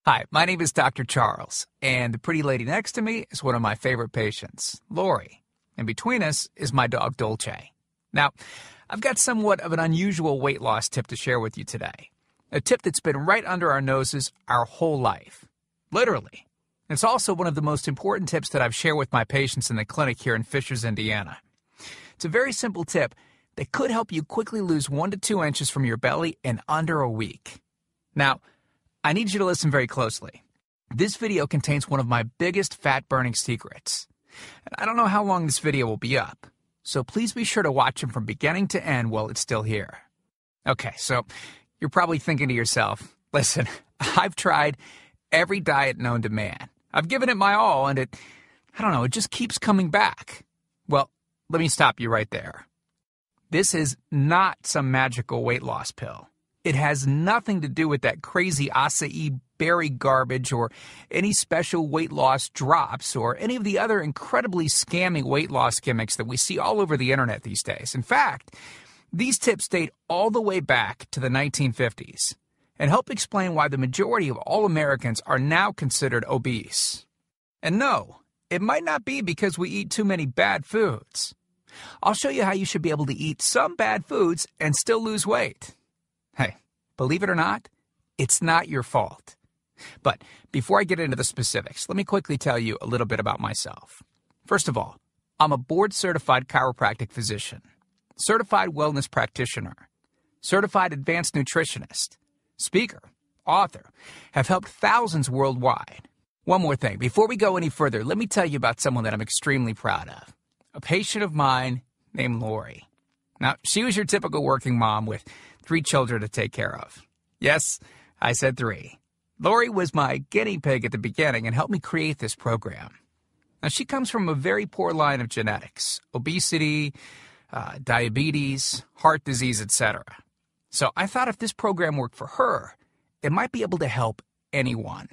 Hi, my name is Dr. Charles, and the pretty lady next to me is one of my favorite patients, Lori. And between us is my dog, Dolce. Now, I've got somewhat of an unusual weight loss tip to share with you today. A tip that's been right under our noses our whole life. Literally. It's also one of the most important tips that I've shared with my patients in the clinic here in Fishers, Indiana. It's a very simple tip that could help you quickly lose 1 to 2 inches from your belly in under a week. Now, I need you to listen very closely. This video contains one of my biggest fat-burning secrets. And I don't know how long this video will be up, so please be sure to watch it from beginning to end while it's still here. Okay, so you're probably thinking to yourself, listen, I've tried every diet known to man. I've given it my all, and it just keeps coming back. Well, let me stop you right there. This is not some magical weight loss pill. It has nothing to do with that crazy acai berry garbage or any special weight loss drops or any of the other incredibly scammy weight loss gimmicks that we see all over the internet these days. In fact, these tips date all the way back to the 1950s and help explain why the majority of all Americans are now considered obese. And no, it might not be because we eat too many bad foods. I'll show you how you should be able to eat some bad foods and still lose weight. Hey, believe it or not, it's not your fault. But before I get into the specifics, let me quickly tell you a little bit about myself. First of all, I'm a board-certified chiropractic physician, certified wellness practitioner, certified advanced nutritionist, speaker, author, have helped thousands worldwide. One more thing, before we go any further, let me tell you about someone that I'm extremely proud of, a patient of mine named Lori. Now, she was your typical working mom with 3 children to take care of. Yes, I said 3. Lori was my guinea pig at the beginning and helped me create this program. Now, she comes from a very poor line of genetics, obesity, diabetes, heart disease, etc. So I thought if this program worked for her, it might be able to help anyone.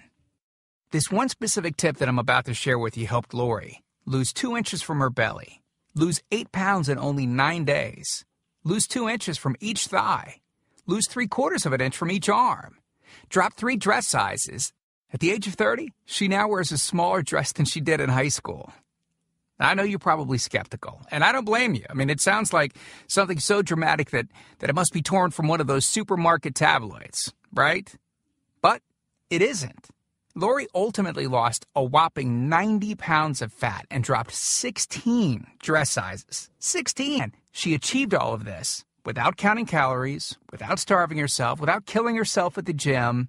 This one specific tip that I'm about to share with you helped Lori lose 2 inches from her belly, lose 8 pounds in only 9 days, lose 2 inches from each thigh, lose 3/4 of an inch from each arm, drop 3 dress sizes. At the age of 30, she now wears a smaller dress than she did in high school. I know you're probably skeptical, and I don't blame you. I mean, it sounds like something so dramatic that it must be torn from one of those supermarket tabloids, right? But it isn't. Lori ultimately lost a whopping 90 pounds of fat and dropped 16 dress sizes. 16! She achieved all of this without counting calories, without starving herself, without killing herself at the gym,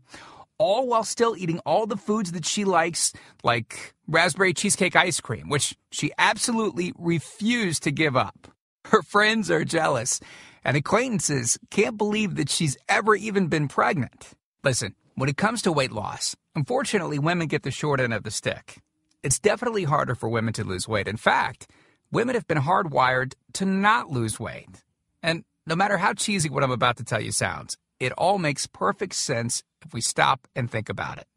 all while still eating all the foods that she likes, like raspberry cheesecake ice cream, which she absolutely refused to give up. Her friends are jealous, and acquaintances can't believe that she's ever even been pregnant. Listen, when it comes to weight loss, unfortunately, women get the short end of the stick. It's definitely harder for women to lose weight. In fact, women have been hardwired to not lose weight. And no matter how cheesy what I'm about to tell you sounds, it all makes perfect sense if we stop and think about it.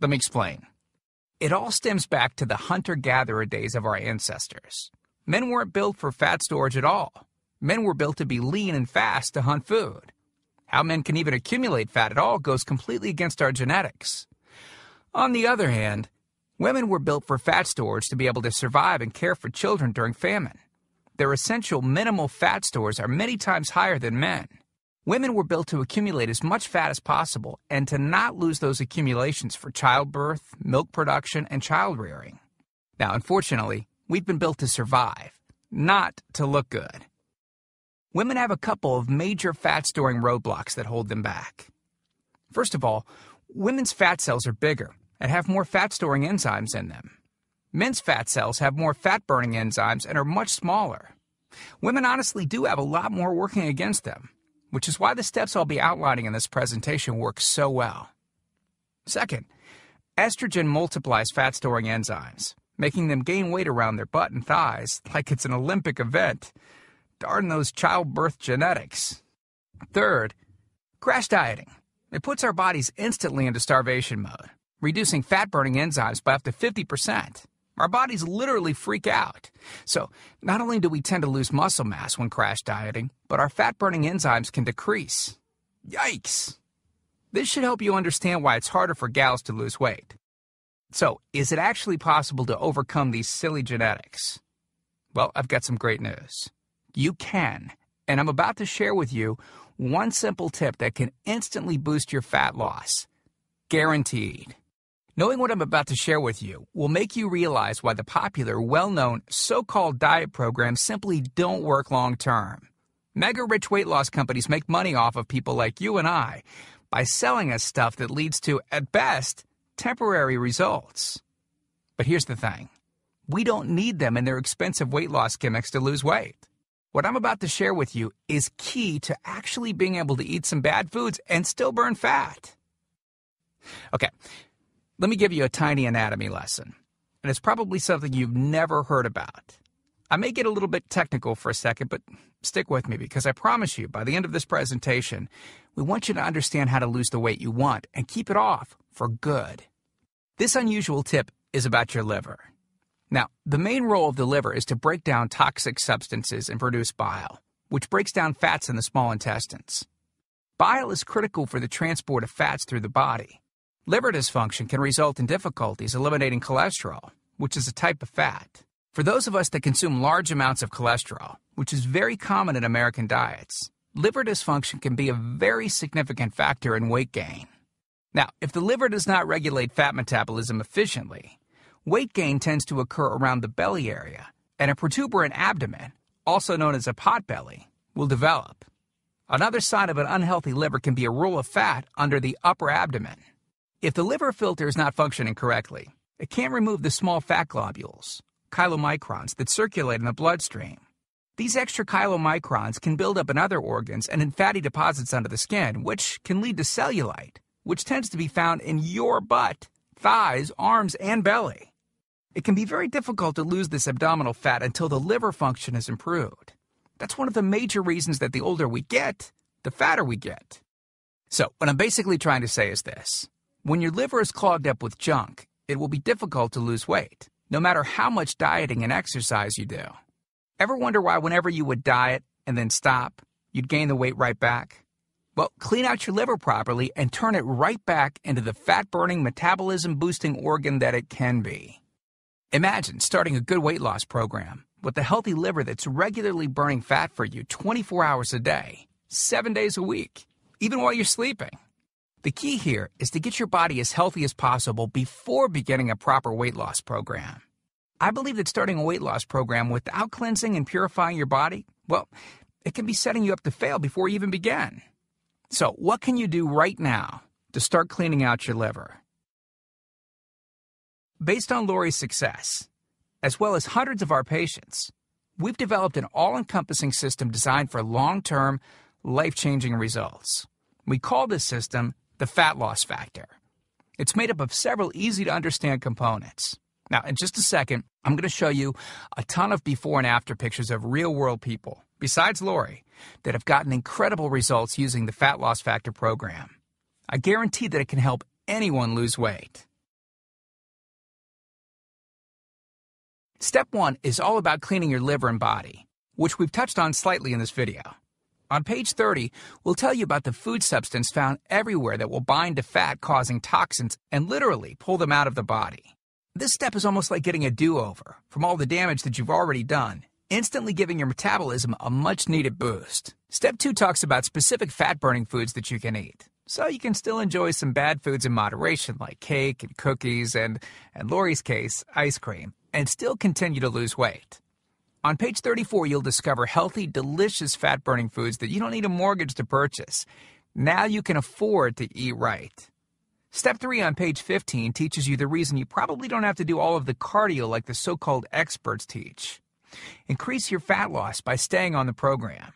Let me explain. It all stems back to the hunter-gatherer days of our ancestors. Men weren't built for fat storage at all. Men were built to be lean and fast to hunt food. How men can even accumulate fat at all goes completely against our genetics. On the other hand, women were built for fat storage to be able to survive and care for children during famine. Their essential minimal fat stores are many times higher than men. Women were built to accumulate as much fat as possible and to not lose those accumulations for childbirth, milk production, and child rearing. Now, unfortunately, we've been built to survive, not to look good. Women have a couple of major fat-storing roadblocks that hold them back. First of all, women's fat cells are bigger and have more fat-storing enzymes in them. Men's fat cells have more fat-burning enzymes and are much smaller. Women honestly do have a lot more working against them, which is why the steps I'll be outlining in this presentation work so well. Second, estrogen multiplies fat-storing enzymes, making them gain weight around their butt and thighs like it's an Olympic event. Darn those childbirth genetics. Third, crash dieting. It puts our bodies instantly into starvation mode, reducing fat-burning enzymes by up to 50%. Our bodies literally freak out. So not only do we tend to lose muscle mass when crash dieting, but our fat-burning enzymes can decrease. Yikes! This should help you understand why it's harder for gals to lose weight. So, is it actually possible to overcome these silly genetics? Well, I've got some great news. You can, and I'm about to share with you one simple tip that can instantly boost your fat loss. Guaranteed. Knowing what I'm about to share with you will make you realize why the popular, well-known, so-called diet programs simply don't work long-term. Mega-rich weight loss companies make money off of people like you and I by selling us stuff that leads to, at best, temporary results. But here's the thing. We don't need them in their expensive weight loss gimmicks to lose weight. What I'm about to share with you is key to actually being able to eat some bad foods and still burn fat. Okay, let me give you a tiny anatomy lesson, and it's probably something you've never heard about. I may get a little bit technical for a second, but stick with me because I promise you, by the end of this presentation, we want you to understand how to lose the weight you want and keep it off for good. This unusual tip is about your liver. Now, the main role of the liver is to break down toxic substances and produce bile, which breaks down fats in the small intestines. Bile is critical for the transport of fats through the body. Liver dysfunction can result in difficulties eliminating cholesterol, which is a type of fat. For those of us that consume large amounts of cholesterol, which is very common in American diets, liver dysfunction can be a very significant factor in weight gain. Now, if the liver does not regulate fat metabolism efficiently, weight gain tends to occur around the belly area, and a protuberant abdomen, also known as a potbelly, will develop. Another sign of an unhealthy liver can be a roll of fat under the upper abdomen. If the liver filter is not functioning correctly, it can't remove the small fat globules, chylomicrons, that circulate in the bloodstream. These extra chylomicrons can build up in other organs and in fatty deposits under the skin, which can lead to cellulite, which tends to be found in your butt, thighs, arms, and belly. It can be very difficult to lose this abdominal fat until the liver function is improved. That's one of the major reasons that the older we get, the fatter we get. So, what I'm basically trying to say is this. When your liver is clogged up with junk, it will be difficult to lose weight, no matter how much dieting and exercise you do. Ever wonder why whenever you would diet and then stop, you'd gain the weight right back? Well, clean out your liver properly and turn it right back into the fat-burning, metabolism-boosting organ that it can be. Imagine starting a good weight loss program with a healthy liver that's regularly burning fat for you 24 hours a day, 7 days a week, even while you're sleeping. The key here is to get your body as healthy as possible before beginning a proper weight loss program. I believe that starting a weight loss program without cleansing and purifying your body, well, it can be setting you up to fail before you even begin. So, what can you do right now to start cleaning out your liver? Based on Lori's success, as well as hundreds of our patients, we've developed an all-encompassing system designed for long-term, life-changing results. We call this system the fat loss factor. It's made up of several easy-to-understand components. Now, in just a second, I'm going to show you a ton of before and after pictures of real-world people, besides Lori, that have gotten incredible results using the Fat Loss Factor program. I guarantee that it can help anyone lose weight. Step 1 is all about cleaning your liver and body, which we've touched on slightly in this video. On page 30, we'll tell you about the food substance found everywhere that will bind to fat, causing toxins and literally pull them out of the body. This step is almost like getting a do-over from all the damage that you've already done, instantly giving your metabolism a much-needed boost. Step 2 talks about specific fat-burning foods that you can eat, so you can still enjoy some bad foods in moderation like cake and cookies and, in Lori's case, ice cream, and still continue to lose weight. On page 34, you'll discover healthy, delicious fat-burning foods that you don't need a mortgage to purchase. Now you can afford to eat right. Step 3 on page 15 teaches you the reason you probably don't have to do all of the cardio like the so-called experts teach. Increase your fat loss by staying on the program.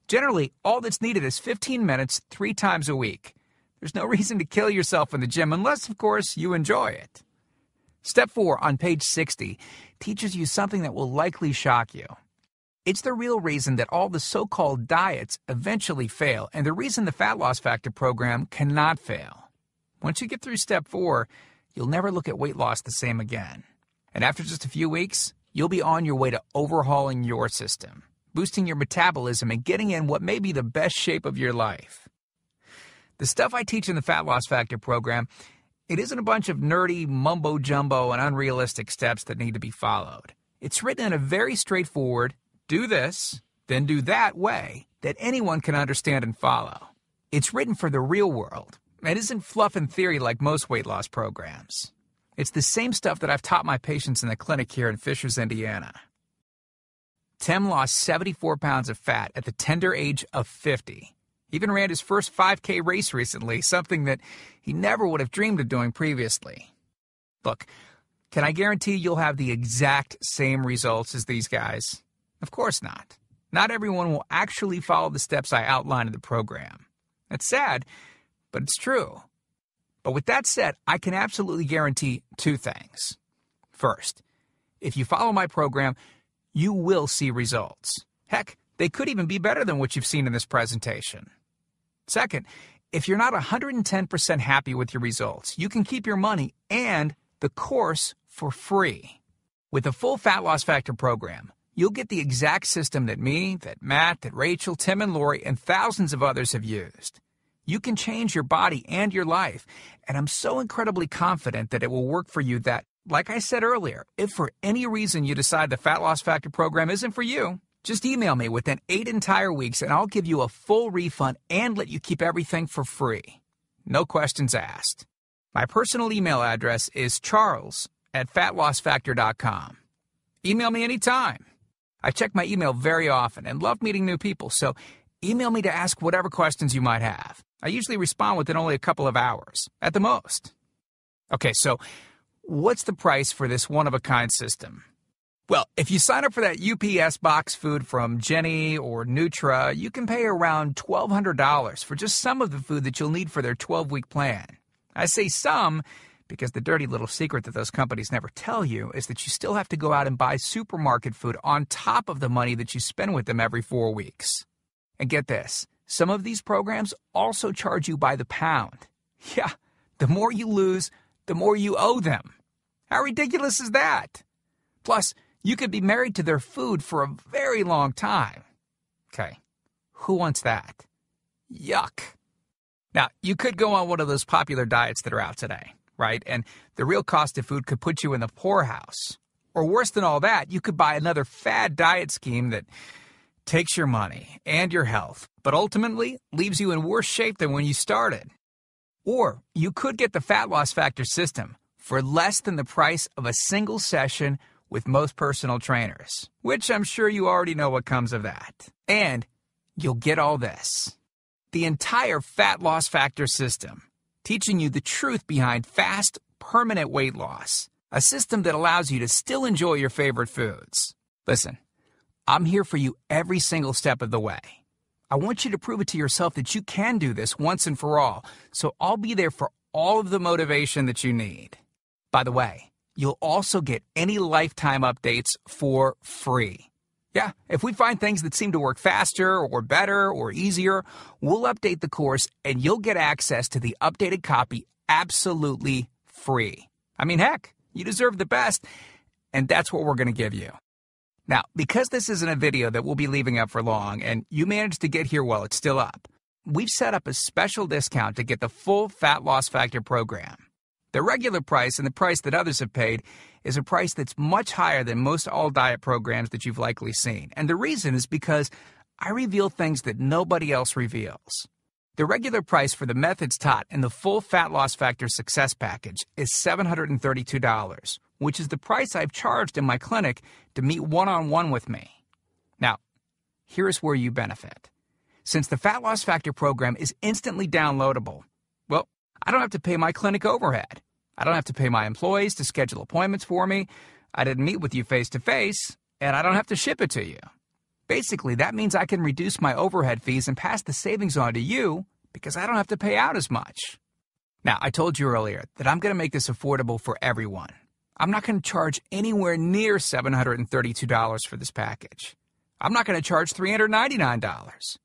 Generally, all that's needed is 15 minutes 3 times a week. There's no reason to kill yourself in the gym unless, of course, you enjoy it. Step 4 on page 60 teaches you something that will likely shock you. It's the real reason that all the so-called diets eventually fail, and the reason the Fat Loss Factor program cannot fail. Once you get through step 4, you'll never look at weight loss the same again. And after just a few weeks, you'll be on your way to overhauling your system, boosting your metabolism, and getting in what may be the best shape of your life. The stuff I teach in the Fat Loss Factor program, it isn't a bunch of nerdy mumbo-jumbo and unrealistic steps that need to be followed. It's written in a very straightforward, do this, then do that way that anyone can understand and follow. It's written for the real world. It isn't fluff and theory like most weight loss programs. It's the same stuff that I've taught my patients in the clinic here in Fishers, Indiana. Tim lost 74 pounds of fat at the tender age of 50. He even ran his first 5K race recently, something that he never would have dreamed of doing previously. Look, can I guarantee you'll have the exact same results as these guys? Of course not. Not everyone will actually follow the steps I outline in the program. It's sad, but it's true. But with that said, I can absolutely guarantee two things. First, if you follow my program, you will see results. Heck, they could even be better than what you've seen in this presentation. Second, if you're not 110% happy with your results, you can keep your money and the course for free. With the full Fat Loss Factor program, you'll get the exact system that me, that Matt, that Rachel, Tim, and Lori, and thousands of others have used. You can change your body and your life, and I'm so incredibly confident that it will work for you that, like I said earlier, if for any reason you decide the Fat Loss Factor program isn't for you, just email me within 8 entire weeks and I'll give you a full refund and let you keep everything for free. No questions asked. My personal email address is charles@fatlossfactor.com. Email me anytime. I check my email very often and love meeting new people, so email me to ask whatever questions you might have. I usually respond within only a couple of hours, at the most. Okay, so what's the price for this one-of-a-kind system? Well, if you sign up for that UPS box food from Jenny or Nutra, you can pay around $1,200 for just some of the food that you'll need for their 12-week plan. I say some because the dirty little secret that those companies never tell you is that you still have to go out and buy supermarket food on top of the money that you spend with them every 4 weeks. And get this, some of these programs also charge you by the pound. Yeah, the more you lose, the more you owe them. How ridiculous is that? Plus, you could be married to their food for a very long time. Okay, who wants that? Yuck. Now, you could go on one of those popular diets that are out today, right? And the real cost of food could put you in the poorhouse. Or worse than all that, you could buy another fad diet scheme that takes your money and your health, but ultimately leaves you in worse shape than when you started. Or you could get the Fat Loss Factor system for less than the price of a single session with most personal trainers, which I'm sure you already know what comes of that. And you'll get all this. The entire Fat Loss Factor system, teaching you the truth behind fast, permanent weight loss. A system that allows you to still enjoy your favorite foods. Listen, I'm here for you every single step of the way. I want you to prove it to yourself that you can do this once and for all, so I'll be there for all of the motivation that you need. By the way, you'll also get any lifetime updates for free. Yeah, if we find things that seem to work faster or better or easier, we'll update the course and you'll get access to the updated copy absolutely free. I mean, heck, you deserve the best, and that's what we're going to give you. Now, because this isn't a video that we'll be leaving up for long, and you managed to get here while it's still up, we've set up a special discount to get the full Fat Loss Factor program. The regular price and the price that others have paid is a price that's much higher than most all-diet programs that you've likely seen. And the reason is because I reveal things that nobody else reveals. The regular price for the methods taught in the full Fat Loss Factor Success Package is $732, which is the price I've charged in my clinic to meet one-on-one with me. Now, here's where you benefit. Since the Fat Loss Factor program is instantly downloadable, well, I don't have to pay my clinic overhead. I don't have to pay my employees to schedule appointments for me. I didn't meet with you face-to-face, and I don't have to ship it to you. Basically, that means I can reduce my overhead fees and pass the savings on to you because I don't have to pay out as much. Now, I told you earlier that I'm going to make this affordable for everyone. I'm not going to charge anywhere near $732 for this package. I'm not going to charge $399.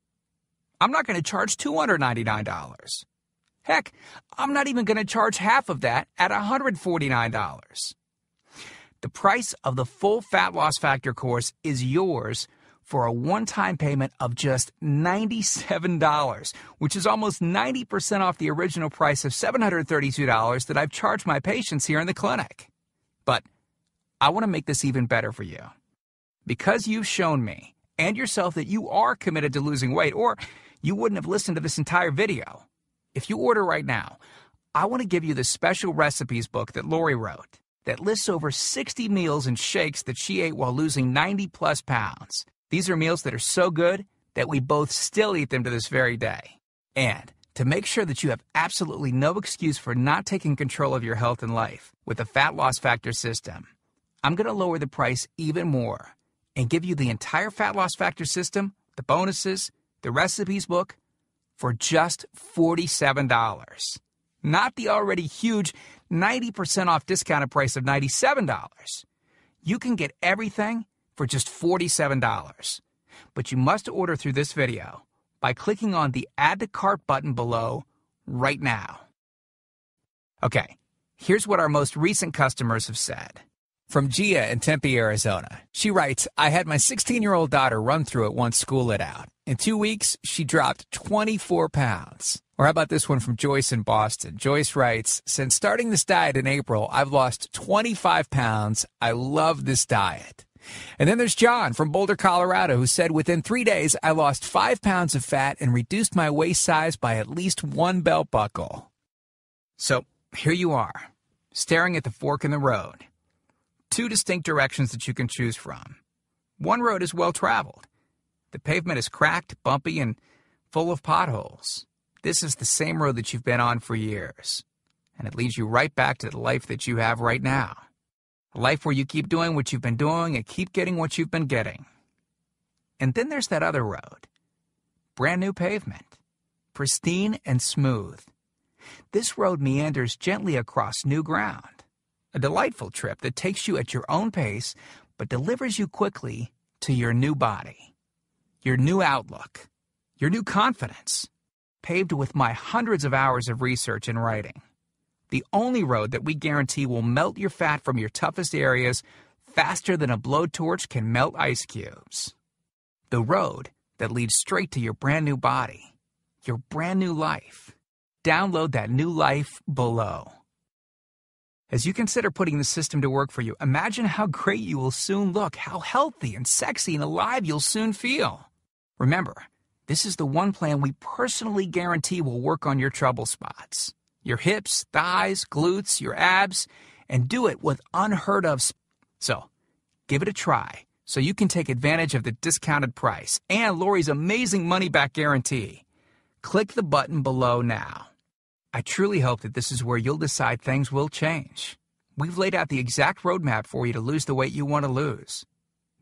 I'm not going to charge $299. Heck, I'm not even going to charge half of that at $149. The price of the full Fat Loss Factor course is yours for a one-time payment of just $97, which is almost 90% off the original price of $732 that I've charged my patients here in the clinic. But I want to make this even better for you. Because you've shown me and yourself that you are committed to losing weight, or you wouldn't have listened to this entire video. If you order right now, I want to give you the special recipes book that Lori wrote that lists over 60 meals and shakes that she ate while losing 90-plus pounds. These are meals that are so good that we both still eat them to this very day. And to make sure that you have absolutely no excuse for not taking control of your health and life with the Fat Loss Factor system, I'm going to lower the price even more and give you the entire Fat Loss Factor system, the bonuses, the recipes book, for just $47. Not the already huge 90% off discounted price of $97. You can get everything for just $47. But you must order through this video by clicking on the Add to Cart button below right now. Okay, here's what our most recent customers have said. From Gia in Tempe, Arizona. She writes, I had my 16-year-old daughter run through it once school let out. In 2 weeks, she dropped 24 pounds. Or how about this one from Joyce in Boston? Joyce writes, since starting this diet in April, I've lost 25 pounds. I love this diet. And then there's John from Boulder, Colorado, who said, within 3 days, I lost 5 pounds of fat and reduced my waist size by at least 1 belt buckle. So here you are, staring at the fork in the road. 2 distinct directions that you can choose from. One road is well-traveled. The pavement is cracked, bumpy, and full of potholes. This is the same road that you've been on for years. And it leads you right back to the life that you have right now. A life where you keep doing what you've been doing and keep getting what you've been getting. And then there's that other road. Brand new pavement. Pristine and smooth. This road meanders gently across new ground. A delightful trip that takes you at your own pace, but delivers you quickly to your new body, your new outlook, your new confidence, paved with my hundreds of hours of research and writing. The only road that we guarantee will melt your fat from your toughest areas faster than a blowtorch can melt ice cubes. The road that leads straight to your brand new body, your brand new life. Download that new life below. As you consider putting the system to work for you, imagine how great you will soon look, how healthy and sexy and alive you'll soon feel. Remember, this is the one plan we personally guarantee will work on your trouble spots. Your hips, thighs, glutes, your abs, and do it with unheard of speed. So, give it a try so you can take advantage of the discounted price and Lori's amazing money-back guarantee. Click the button below now. I truly hope that this is where you'll decide things will change. We've laid out the exact roadmap for you to lose the weight you want to lose.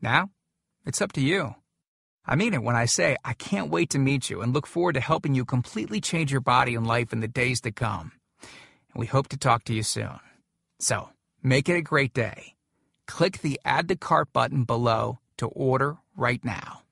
Now, it's up to you. I mean it when I say I can't wait to meet you and look forward to helping you completely change your body and life in the days to come. And we hope to talk to you soon. So, make it a great day. Click the Add to Cart button below to order right now.